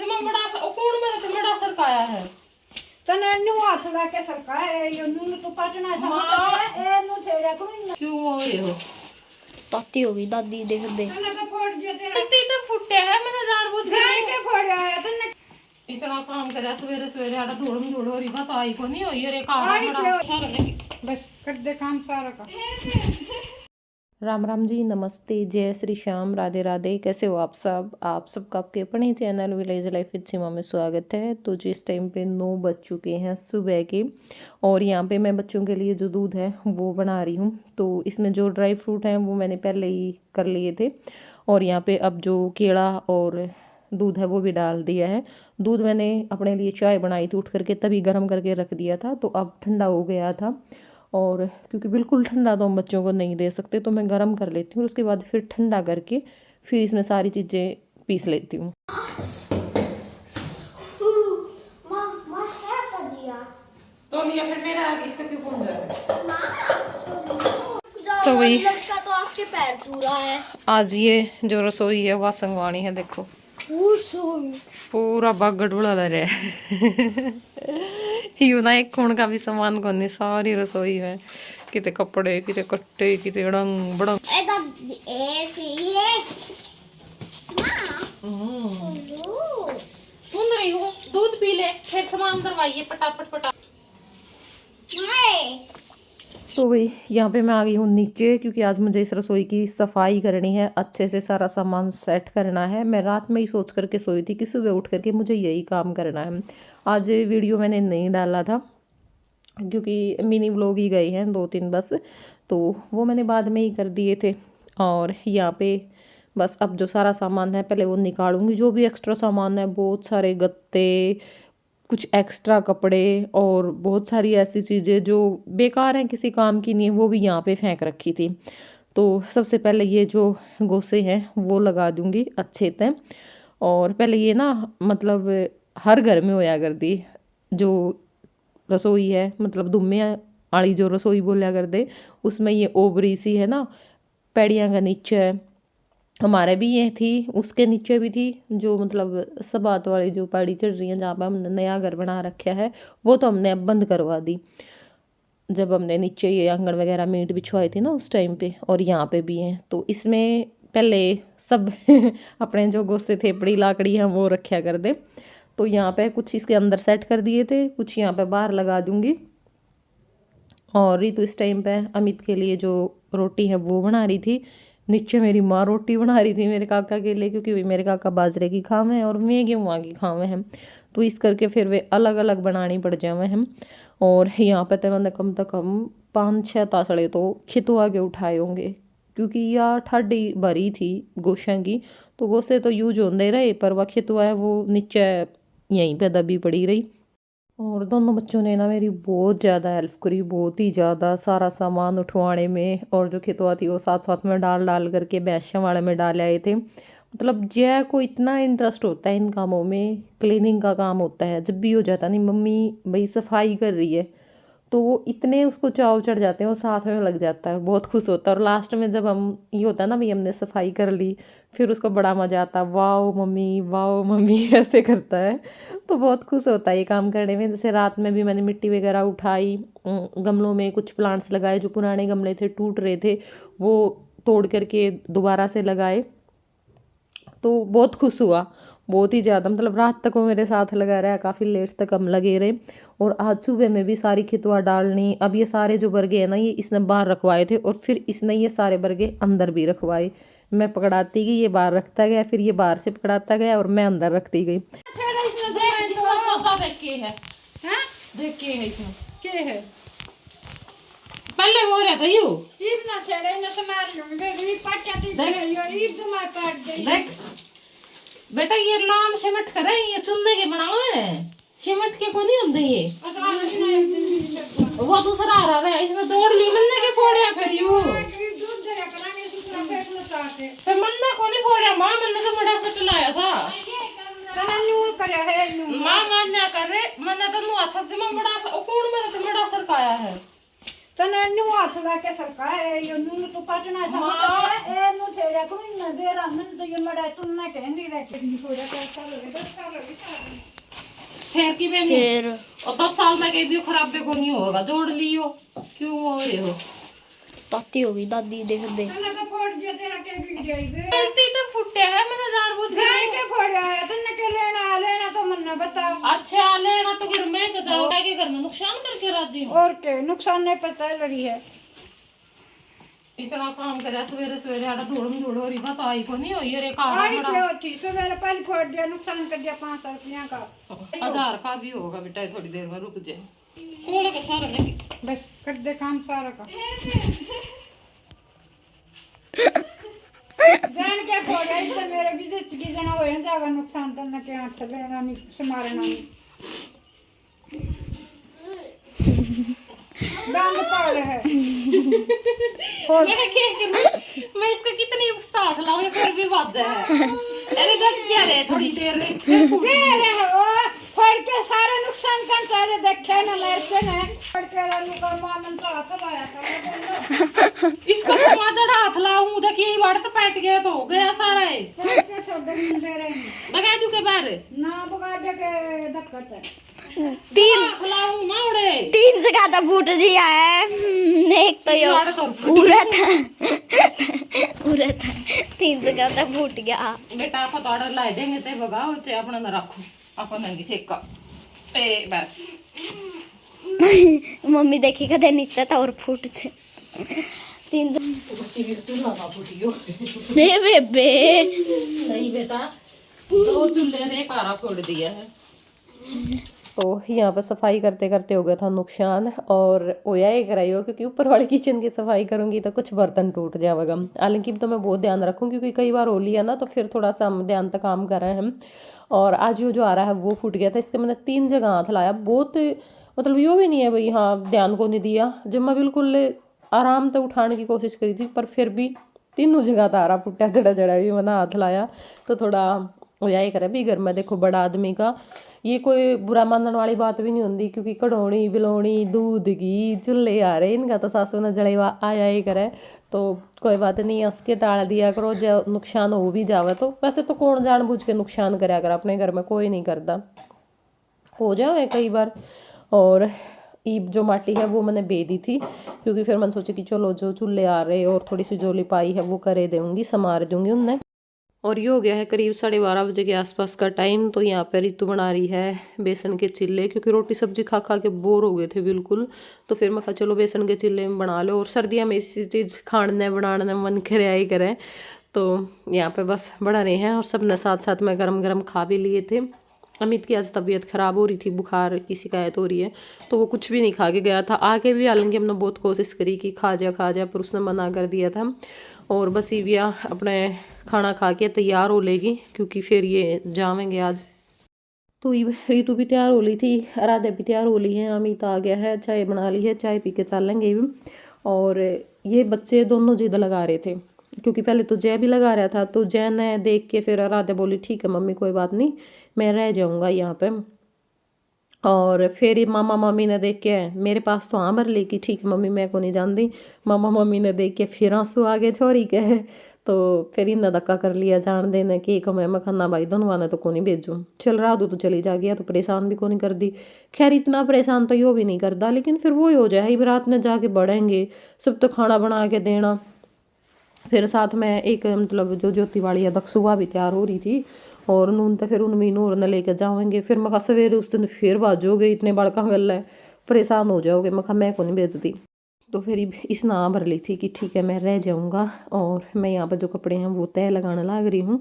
जमा बड़ा कौन मेरा तो बड़ा सरकाया है तने नु हाथ लाके सरकाए यो नु तो पटना था ए नु छेड़ा कोई क्यों होए हो ताती हो गई दादी देख दे तने तो फोड़ दिया तेरा तो फुटे है मैंने जानबूझ के फोड़ा है तने इतना काम करे सवेरे सवेरे आड़ा धूड़ हो रही बात आई को नहीं हुई अरे काम बड़ा सारा ने बस कर दे काम सारा का। राम राम जी, नमस्ते, जय श्री श्याम, राधे राधे। कैसे हो आप सबका आपके अपने चैनल विलेज लाइफ विद सीमा में स्वागत है। तो जिस टाइम पे 9 बज चुके हैं सुबह के, और यहाँ पे मैं बच्चों के लिए जो दूध है वो बना रही हूँ। तो इसमें जो ड्राई फ्रूट हैं वो मैंने पहले ही कर लिए थे, और यहाँ पे अब जो केला और दूध है वो भी डाल दिया है। दूध मैंने अपने लिए चाय बनाई थी उठ करके, तभी गर्म करके रख दिया था, तो अब ठंडा हो गया था। और क्योंकि बिल्कुल ठंडा तो हम बच्चों को नहीं दे सकते, तो मैं गर्म कर लेती हूँ, उसके बाद फिर ठंडा करके फिर इसमें सारी चीज़ें पीस लेती हूँ। तो लिया फिर मेरा इसका क्यों कौन जा तो वही तो आपके पैर छू रहा है। आज ये जो रसोई है वासंगवाणी है, देखो पूरा बागड़ उड़ा ले रहा है। यू ना एक खून का भी सामान को नहीं, सारी रसोई में किते कपड़े किते कट्टे किते रंग बड़ंग। सुन रही हूँ, दूध पी ले फिर सामान दरवाइए पटापट। तो वही यहाँ पे मैं आ गई हूँ नीचे, क्योंकि आज मुझे इस रसोई की सफाई करनी है, अच्छे से सारा सामान सेट करना है। मैं रात में ही सोच करके सोई थी कि सुबह उठ करके मुझे यही काम करना है। आज वीडियो मैंने नहीं डाला था क्योंकि मिनी व्लॉग ही गए हैं 2-3 बस, तो वो मैंने बाद में ही कर दिए थे। और यहाँ पे बस अब जो सारा सामान है पहले वो निकालूंगी, जो भी एक्स्ट्रा सामान है, बहुत सारे गत्ते, कुछ एक्स्ट्रा कपड़े और बहुत सारी ऐसी चीज़ें जो बेकार हैं, किसी काम की नहीं है, वो भी यहाँ पे फेंक रखी थी। तो सबसे पहले ये जो गोसे हैं वो लगा दूंगी अच्छे से। और पहले ये ना मतलब हर घर में होया करती जो रसोई है, मतलब दुम्मे आड़ी जो रसोई बोलिया करते, उसमें ये ओबरी सी है ना, पैड़ियाँ का नीचे है, हमारे भी ये थी, उसके नीचे भी थी, जो मतलब सबात वाली जो पहाड़ी चढ़ रही है जहाँ पर हमने नया घर बना रखा है, वो तो हमने अब बंद करवा दी जब हमने नीचे ये आंगन वगैरह मीट बिछवाई थी ना उस टाइम पे। और यहाँ पे भी हैं, तो इसमें पहले सब अपने जो गोसे थे बड़ी लाकड़ी हैं वो रखा कर दे। तो यहाँ पे कुछ इसके अंदर सेट कर दिए थे, कुछ यहाँ पे बाहर लगा दूंगी। और रितु इस टाइम पे अमित के लिए जो रोटी है वो बना रही थी। नीचे मेरी माँ रोटी बना रही थी मेरे काका के लिए, क्योंकि मेरे काका बाजरे की खावे हैं और मैं गेहूँ की खावे हैं, तो इस करके फिर वे अलग अलग बनानी पड़ जावे हैं। और यहाँ पे तो मैंने कम से कम 5-6 तासड़े तो खितवा के उठाए होंगे, क्योंकि यह ठाडी भरी थी गोशा की, तो गोसे तो यूज होते रहे, पर वह खितवा है वो नीचे यहीं पे दबी पड़ी रही। और दोनों बच्चों ने ना मेरी बहुत ज़्यादा हेल्प करी, बहुत ही ज़्यादा, सारा सामान उठवाने में। और जो खितवा थी वो साथ साथ में डाल करके भैंसा वाले में डाल आए थे। मतलब जय को इतना इंटरेस्ट होता है इन कामों में, क्लीनिंग का काम होता है, जब भी हो जाता नहीं मम्मी भाई सफाई कर रही है, तो वो इतने उसको चाव चढ़ जाते हैं, वो साथ में लग जाता है, बहुत खुश होता है। और लास्ट में जब हम ये होता है ना भाई हमने सफाई कर ली, फिर उसको बड़ा मज़ा आता है, वाओ मम्मी ऐसे करता है, तो बहुत खुश होता है ये काम करने में। जैसे रात में भी मैंने मिट्टी वगैरह उठाई, गमलों में कुछ प्लांट्स लगाए, जो पुराने गमले थे टूट रहे थे वो तोड़ करके दोबारा से लगाए, तो बहुत खुश हुआ, बहुत ही ज़्यादा। मतलब रात तक वो मेरे साथ लगा रहा, काफ़ी लेट तक हम लगे रहे। और आज सुबह में भी सारी खितवा डालनी, अब ये सारे जो बरगे हैं ना ये इसने बाहर रखवाए थे, और फिर इसने ये सारे बरगे अंदर भी रखवाए। मैं पकड़ाती गई, ये बाहर रखता गया, फिर ये बाहर से पकड़ाता गया और मैं अंदर रखती गई। देख के है इसमें के है पहले वो रहता यू ईद ना छेड़े न समार लूंगे ये पचाती है यो ईद तुम्हारे पास दे। देख बेटा ये नाम सिमट करे, ये चुनने के बनाओ है, सिमट के को नहीं होते ये, वो दूसरा आ रहा है, इसने तोड़ ली मन्ने के फोड़े फिर यू दूध दे कराने दूसरा फेंक लो चाहते फिर मन्ने को नहीं फोड़े, मां मन्ने तो बड़ा सा चलाया था, तना न्यू करे है न्यू मां मान्या कर रे मन्ने तो नु हाथ जमा बड़ा सा कौन मेरा तो बड़ा सरकाया है, तने न्यू हाथ लाके सरकाए यो नु तो पटना था ए नु छेड़ा देखो इन देर आमन तो ये मड़ा तुमने कहनी रखे नहीं थोड़ा पैसा लगे 10 साल लगे फिर की बहनी फिर और 10 साल में कहीं भी खराब भी को नहीं होगा, जोड़ लियो क्यों हो रहे हो। ताती हो गई दादी देख दे। तन्ने तो फोड़ दिया तेरा के बिक जाएगी गलती तो फुटे है, मैंने जानबूझ के नहीं के फोड़ा है तन्ने के लेना तो मन्ना बता। अच्छा लेना तो घर में तो जाओ के घर में नुकसान करके राजी हो। और के नुकसान नहीं पता है लड़ी है इतना काम करे सवेरे सवेरे आड़ा धूड़ हो रही बात आई को नहीं हुई रे का आई के होती सवेरे पहले फोड़ दिया नुकसान कर दिया 500 रुपया का 1000 का भी होगा बेटा, थोड़ी देर में रुक जाए कोले का सारा नहीं बस कर दे काम सारा का जान के फोड़ा इससे मेरे भी की जना हो जाएगा नुकसान तन्ने के हाथ लेना नहीं समारना नहीं दांत पाल है मैं इसका कितनी उस्ताद लाऊं फिर भी बात है। अरे डट जा रे थोड़ी देर मेरे हो फोड़ के सारे नुकसान कर सारे देखे ना मेरे से ने फोड़ के रानी का मामन तो हाथ लाया था इसका समाधड़ हाथ लाऊं देखिए ये बाड़ तो पैट गया तो हो गया सारा है। के सब दिन दे रहे हैं लगा दूं के बारे ना बगा दे के दिक्कत है 3 लाऊं ना उड़े 3 जगह तो फूट दिया है। एक तो यो पूरा था 3 जगह तो फूट गया। बेटा आप तो ऑर्डर ला देंगे चाहे भगाओ चाहे अपना ना रखो अपन नहीं ठेका पे बस। मम्मी देखी कदे नीचे तो और फूट छे 3 कुर्सी भी चूल्हा का फूटियो नहीं बेबे नहीं बेटा 2 चूल्हे ने कारा फोड़ दिया है। तो यहाँ पर सफाई करते करते हो गया था नुकसान और ओया ही कराइयो क्योंकि ऊपर वाले किचन की सफाई करूँगी तो कुछ बर्तन टूट जाएगा। हालांकि तो मैं बहुत ध्यान रखूँ क्योंकि कई बार होली है ना तो फिर थोड़ा सा हम ध्यान तक काम कर रहे हैं हम। और आज जो आ रहा है वो फूट गया था, इसके मैंने 3 जगह हाथ लाया। बहुत मतलब यो भी नहीं है भाई हाँ ध्यान को नहीं दिया, जब मैं बिल्कुल आराम से उठाने की कोशिश करी थी पर फिर भी 3 जगह तारा फुटा जड़ा भी मैंने हाथ लाया। तो थोड़ा होया ही करे भी घर में देखो बड़ा आदमी का ये कोई बुरा मानने वाली बात भी नहीं होती क्योंकि कढ़ौनी बिलौनी दूध घी चूल्हे आ रहे इनका तो सासू ने जड़े आया ही करे तो कोई बात नहीं हंस के टाल दिया करो। जो नुकसान हो भी जावे तो वैसे तो कौन जानबूझ के नुकसान कराया कर, अपने घर में कोई नहीं करता, हो जाए कई बार। और ईब जो माटी है वो मैंने बे दी थी क्योंकि फिर मैंने सोचा कि चलो जो चूल्हे आ रहे और थोड़ी सी जो लिपाई है वो करे दूँगी संवार दूँगी उनने। और ये हो गया है करीब 12:30 बजे के आसपास का टाइम। तो यहाँ पर ऋतु बना रही है बेसन के चिल्ले क्योंकि रोटी सब्जी खा खा के बोर हो गए थे बिल्कुल। तो फिर मैं कहा चलो बेसन के चिल्ले में बना लो, और सर्दियों में इसी चीज़ खाने बनाने मन करे ही करे। तो यहाँ पे बस बना रहे हैं और सब ने साथ साथ में गरम गरम खा भी लिए थे। अमित की आज तबीयत ख़राब हो रही थी, बुखार की शिकायत हो रही है तो वो कुछ भी नहीं खा के गया था। आके भी हालांकि हमने बहुत कोशिश करी कि खा जा पर उसने मना कर दिया था। और बस ईविया अपने खाना खा के तैयार हो लेगी क्योंकि फिर ये जावेंगे आज। तो ऋतु भी तैयार हो ली थी, राधे भी तैयार हो ली है, अमित आ गया है, चाय बना ली है, चाय पी के चलेंगे। और ये बच्चे दोनों जिद लगा रहे थे क्योंकि पहले तो जय भी लगा रहा था तो जय ने देख के फिर राधे बोली ठीक है मम्मी कोई बात नहीं मैं रह जाऊँगा यहाँ पे। और फिर मामा मम्मी ने देख के मेरे पास तो हाँ भर ली कि ठीक है मम्मी मैं को नहीं जानती। मामा मम्मी ने देख के फिर आंसू आ गए छोरी के। तो फिर इन्हें धक्का कर लिया जान देने कि मैं खाना भाई धनवा ने तो को नहीं भेजूँ, चल रहा तो चली जा गया तो परेशान भी को नहीं कर दी। खैर इतना परेशान तो यो भी नहीं करता लेकिन फिर वो ही हो जाए रात में जाके बढ़ेंगे सब तो खाना बना के देना। फिर साथ में एक मतलब जो ज्योति वाली है दक्षुआ भी तैयार हो रही थी और नून तो फिर उनमें नूर ने लेकर जाएंगे। फिर मैं सवेरे उस दिन फिर बाजोगे इतने बड़का गल है परेशान हो जाओगे, मैं को नहीं भेजती। तो फिर इस ना भर ली थी कि ठीक है मैं रह जाऊँगा। और मैं यहाँ पर जो कपड़े हैं वो तय लगाने लग रही हूँ।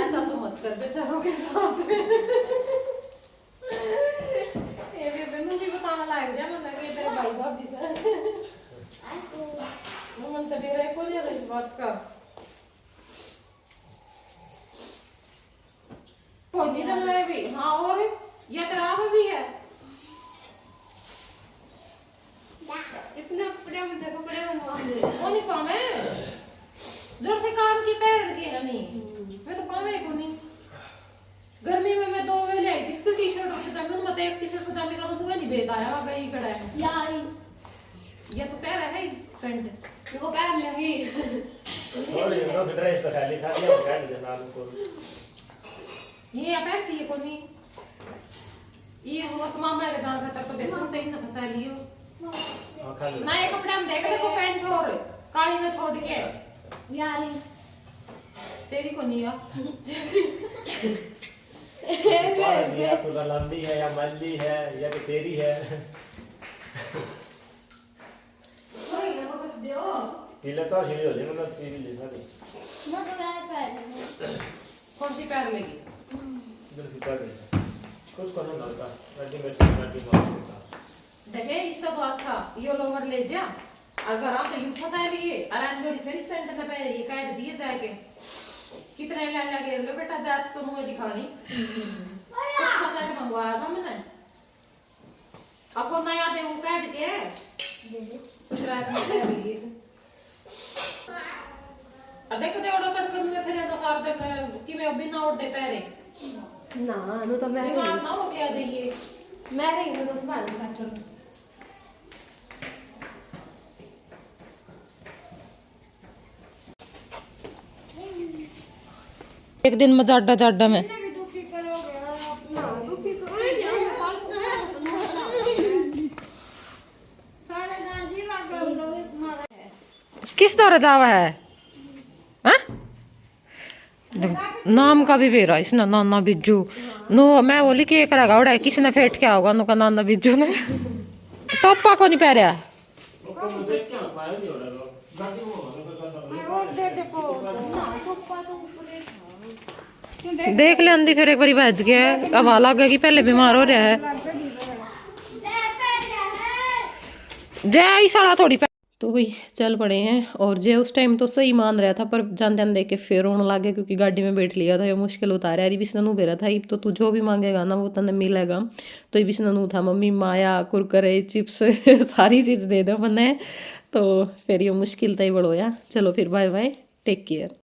ऐसा तो मत कर बेचारों के साथ ये भी बताना लग जा मतलब कि तेरे भाई भाभी से मन तो मेरा को नहीं इस बात का कोई नहीं चल रहा है भी। हाँ और ये तेरा भी है इतने कपड़े बनवा दे वो नहीं पावे जोर से काम की पैर के है नहीं मैं तो पावे को नहीं गर्मी में मैं 2 वेले आई किसकी टी-शर्ट और पजामे मत एक टी-शर्ट पजामे का तो तू नहीं बेता है आ गई कड़ा है यार ये तो पैर है पैंट देखो पैर लगी थोड़ी ना ड्रेस तो खाली साड़ी और काट दे नाम को ये पैर थी को नहीं ये वो मामा का जहां तक तो बेसन तई ना फसा लियो हां खा ले नए कपड़े हम देख देखो पैंट और काली में छोड़ के यार तेरी को नहीं आ या तो लंबी है या मंदी है या कि तेरी है कोई ना बस दो पीले तो हिली हो जाए मतलब पीली ले सारी ना तो यार पैर कौन सी पैर लेगी इधर की कर दे कुछ करना लड़का रेडी में मार देता देखे इससे तो अच्छा ये लोवर ले जा अगर आप यूं फंसा लिए अरे जोड़ी फिर सेंटर पे ये काट दिए जाएंगे कितने ले लगे लो बेटा जात तो मुझे दिखानी कितना सेट मंगवाया था मैंने अपन नया दे वो काट के ट्रैक में कर लिए देखो दे ऑर्डर कर में फिर ऐसा सार दे कि मैं बिना ऑर्डर पैरे ना नो तो मैं बीमार ना हो गया जाइए रही हूं तो संभाल कर एक दिन में जाड्डा जाड्डा में भी दुखी करोगे ना दुखी तो सारे गाजी लगे लोग मारा किस तरह जावा है हाँ? नाम का भी बेरा इसने नाना बिज्जू नो मैं बोली कि एक रहा उड़ा किसी ने फेंट क्या होगा नो का नाना बिज्जू ने टोपा को नहीं पैरिया को मुझे क्या पाया नहीं हो रहा गाड़ी में और दे देखो देख ले अंधी फिर एक बारी बज गया अब लग गया कि पहले बीमार हो रहा है जय साला थोड़ी तो भाई चल पड़े हैं और जय उस टाइम तो सही मान रहा था पर जान जान देख के फिर रोने लगे क्योंकि गाड़ी में बैठ लिया था ये मुश्किल उतारा यार बिस्ना नू बेरा था तो तू जो भी मांगेगा ना वो तने मिलेगा तो ये बिस्ना नू था मम्मी माया कुरकुरे चिप्स सारी चीज़ दे दो मैंने तो फिर ये मुश्किल था ही बड़ोया चलो फिर बाय बाय टेक केयर।